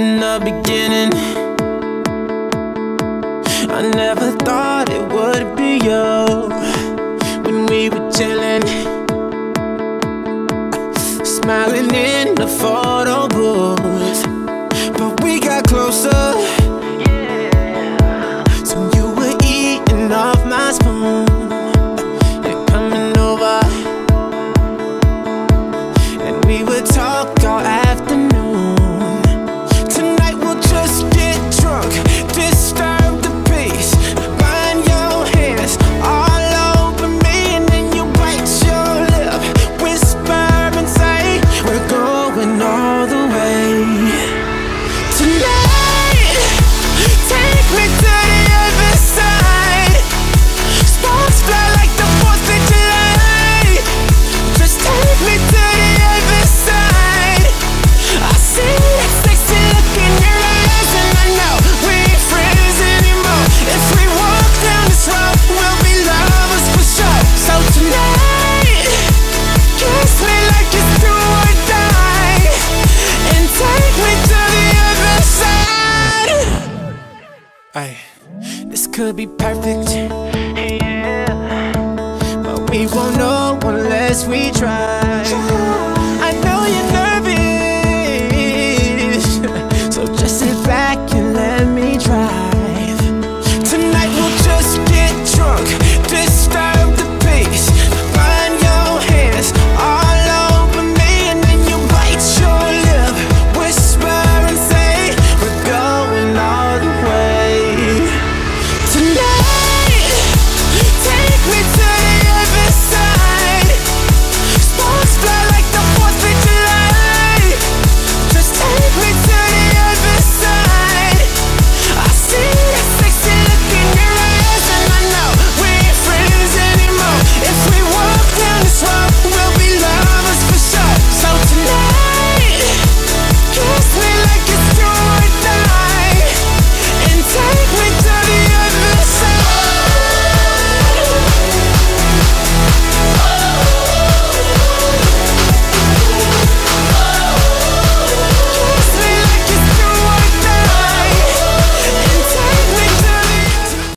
in the beginning. I never thought it would be you when we were chilling, smiling in the photo booth. But we got closer, so you were eating off my spoon. You're coming over, and we would talk all afternoon. Tonight we'll just get drunk, disturb the peace, burn your hands all over me, and then you bite your lip, whisper and say we're going all the way. Tonight, take me to the other side. Sparks fly like the 4th of July. Just take me to the other side. I see that sexy look in your eyes, and I know we ain't friends anymore. If we walk down this road, we'll be lovers for sure. So tonight, kiss me like it's do or die, and take me to the other side. Ay, this could be perfect.